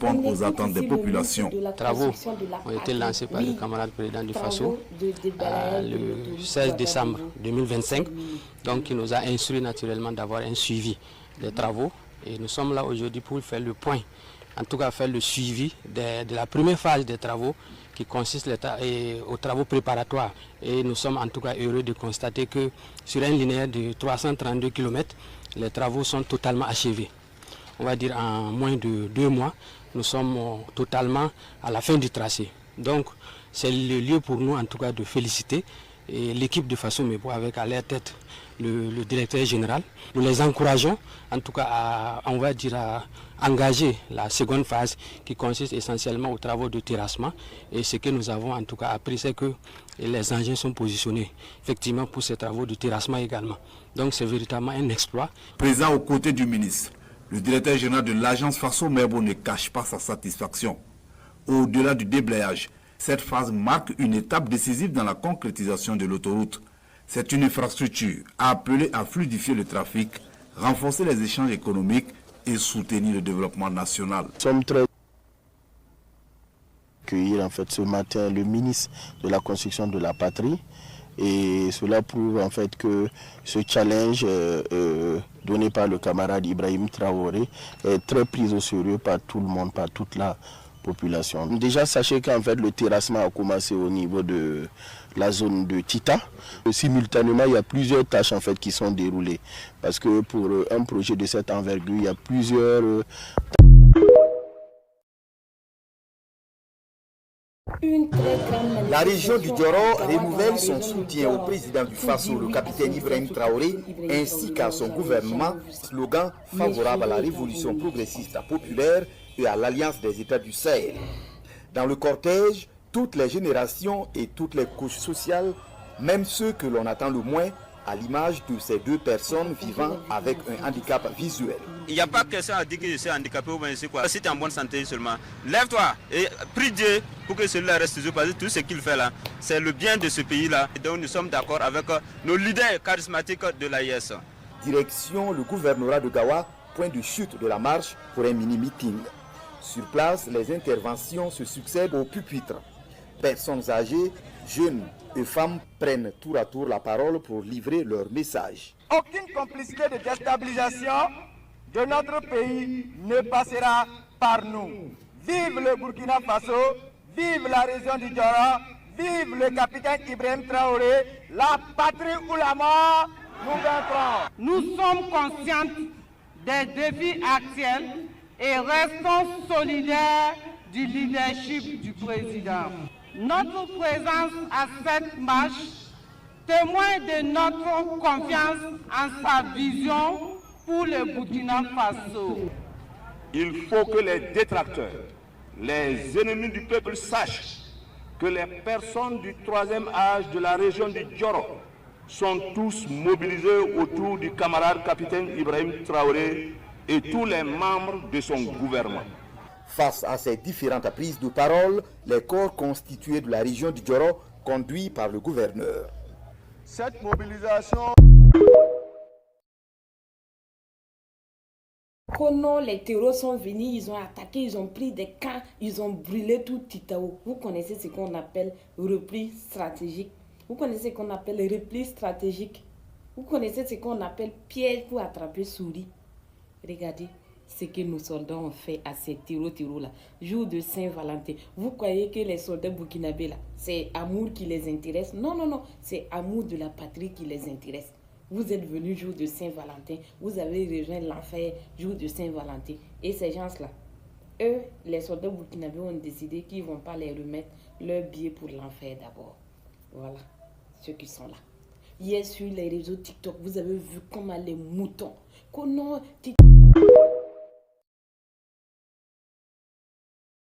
répondre aux attentes des populations. Les travaux ont été lancés par le camarade président du FASO le 16 décembre 2025, donc il nous a instruit naturellement d'avoir un suivi des travaux et nous sommes là aujourd'hui pour faire le point, en tout cas faire le suivi de la première phase des travaux qui consiste aux travaux préparatoires. Et nous sommes en tout cas heureux de constater que sur un linéaire de 332 km, les travaux sont totalement achevés. On va dire en moins de 2 mois, nous sommes totalement à la fin du tracé. Donc c'est le lieu pour nous en tout cas de féliciter l'équipe de FASO Mebo avec à leur tête le directeur général. Nous les encourageons en tout cas à engager la seconde phase qui consiste essentiellement aux travaux de terrassement. Et ce que nous avons en tout cas appris, c'est que les engins sont positionnés effectivement pour ces travaux de terrassement également. Donc c'est véritablement un exploit. Présent aux côtés du ministre, le directeur général de l'agence FASO Mebo ne cache pas sa satisfaction. Au-delà du déblayage, cette phase marque une étape décisive dans la concrétisation de l'autoroute. C'est une infrastructure appelée à fluidifier le trafic, renforcer les échanges économiques et soutenir le développement national. Nous sommes très accueillir en fait ce matin le ministre de la construction de la patrie, et cela prouve en fait que ce challenge donné par le camarade Ibrahim Traoré est très pris au sérieux par tout le monde, par toute la population. Déjà, sachez qu'en fait le terrassement a commencé au niveau de la zone de Tita. Simultanément, il y a plusieurs tâches en fait qui sont déroulées parce que pour un projet de cette envergure, il y a plusieurs La région du Djoro renouvelle son soutien au président du FASO, le capitaine Ibrahim Traoré, ainsi qu'à son gouvernement, slogan favorable à la révolution progressiste populaire et à l'alliance des États du Sahel. Dans le cortège, toutes les générations et toutes les couches sociales, même ceux que l'on attend le moins, à l'image de ces deux personnes vivant avec un handicap visuel. Il n'y a pas question à dire que je suis handicapé ou bien c'est quoi. Si tu es en bonne santé seulement, lève-toi et prie Dieu pour que celui-là reste toujours, parce que tout ce qu'il fait là, c'est le bien de ce pays-là. Et donc nous sommes d'accord avec nos leaders charismatiques de l'AIS. Direction le gouvernorat de Gawa, point de chute de la marche pour un mini-meeting. Sur place, les interventions se succèdent au pupitre. Personnes âgées, jeunes et femmes prennent tour à tour la parole pour livrer leur message. Aucune complicité de déstabilisation de notre pays ne passera par nous. Vive le Burkina Faso, vive la région du Djora, vive le capitaine Ibrahim Traoré, la patrie ou la mort, nous vaincrons. Nous sommes conscients des défis actuels et restons solidaires du leadership du président. Notre présence à cette marche témoigne de notre confiance en sa vision pour le Burkina Faso. Il faut que les détracteurs, les ennemis du peuple sachent que les personnes du troisième âge de la région du Djoro sont tous mobilisés autour du camarade capitaine Ibrahim Traoré et tous les membres de son gouvernement. Face à ces différentes prises de parole, les corps constitués de la région du Djoro, conduits par le gouverneur. Cette mobilisation... Quand les terroristes sont venus, ils ont attaqué, ils ont pris des camps, ils ont brûlé tout Titao. Vous connaissez ce qu'on appelle repli stratégique. Vous connaissez ce qu'on appelle repli stratégique. Vous connaissez ce qu'on appelle piège pour attraper souris. Regardez ce que nos soldats ont fait à ces terreaux-là. Jour de Saint-Valentin. Vous croyez que les soldats burkinabés là, c'est amour qui les intéresse? Non, non, non. C'est amour de la patrie qui les intéresse. Vous êtes venus jour de Saint-Valentin. Vous avez rejoint l'enfer jour de Saint-Valentin. Et ces gens-là, eux, les soldats burkinabés ont décidé qu'ils ne vont pas les remettre leur billet pour l'enfer d'abord. Voilà, ceux qui sont là. Hier sur les réseaux TikTok, vous avez vu comment les moutons,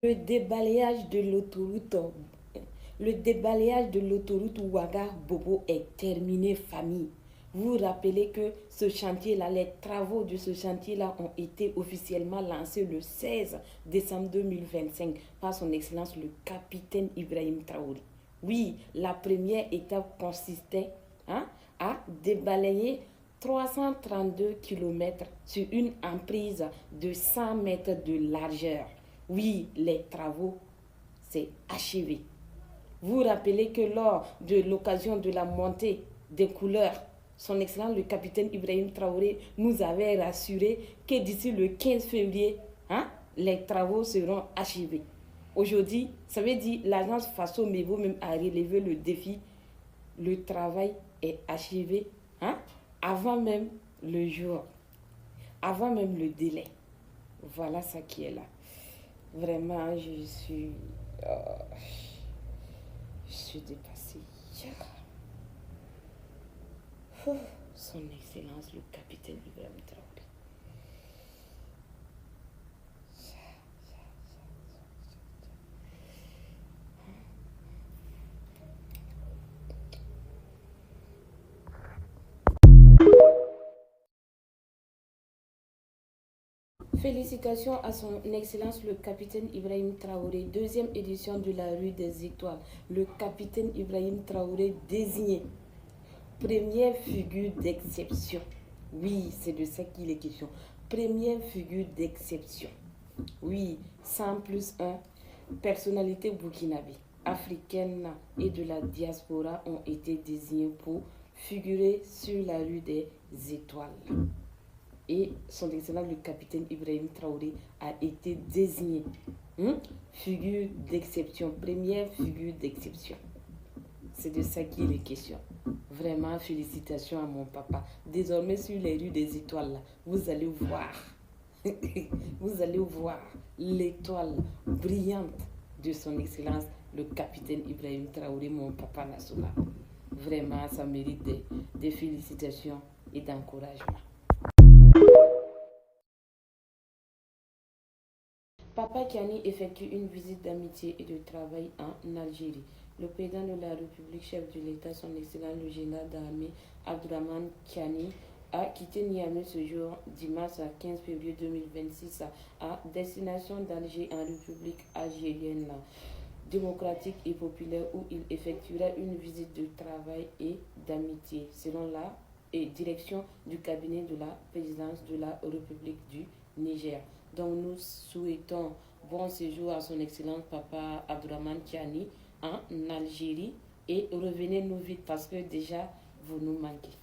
le débalayage de l'autoroute Ouaga-Bobo est terminé, famille. Vous vous rappelez que ce chantier-là, les travaux de ce chantier-là ont été officiellement lancés le 16 décembre 2025 par son excellence le capitaine Ibrahim Traoré. Oui, la première étape consistait à débalayer 332 km sur une emprise de 100 mètres de largeur. Oui, les travaux, c'est achevé. Vous rappelez que lors de l'occasion de la montée des couleurs, son Excellence le capitaine Ibrahim Traoré nous avait rassuré que d'ici le 15 février, les travaux seront achevés. Aujourd'hui, ça veut dire l'agence Faso Mebo même a relevé le défi. Le travail est achevé avant même le jour, avant même le délai. Voilà ça qui est là. Vraiment, je suis dépassée. Son Excellence le capitaine Ibrahim Traoré. Félicitations à son Excellence le capitaine Ibrahim Traoré, deuxième édition de la rue des Étoiles. Le capitaine Ibrahim Traoré désigné. Première figure d'exception. Oui, c'est de ça qu'il est question. Première figure d'exception. Oui, 100 plus 1. Personnalités burkinabé, africaines et de la diaspora ont été désignées pour figurer sur la rue des Étoiles. Et son Excellence le capitaine Ibrahim Traoré a été désigné. Figure d'exception, première figure d'exception. C'est de ça qu'il est question. Vraiment, félicitations à mon papa. Désormais, sur les rues des Étoiles, là, vous allez voir. Vous allez voir l'étoile brillante de son Excellence le capitaine Ibrahim Traoré, mon papa national. Vraiment, ça mérite des félicitations et d'encouragement. Papa Kiani effectue une visite d'amitié et de travail en Algérie. Le président de la République, chef de l'État, son Excellence le général d'armée Abdourahmane Kiani, a quitté Niamey ce jour, dimanche 15 février 2026, à destination d'Alger en République algérienne démocratique et populaire, où il effectuera une visite de travail et d'amitié, selon la direction du cabinet de la présidence de la République du Niger. Donc nous souhaitons bon séjour à son Excellence Papa Abdourahmane Kiani en Algérie, et revenez-nous vite parce que déjà vous nous manquez.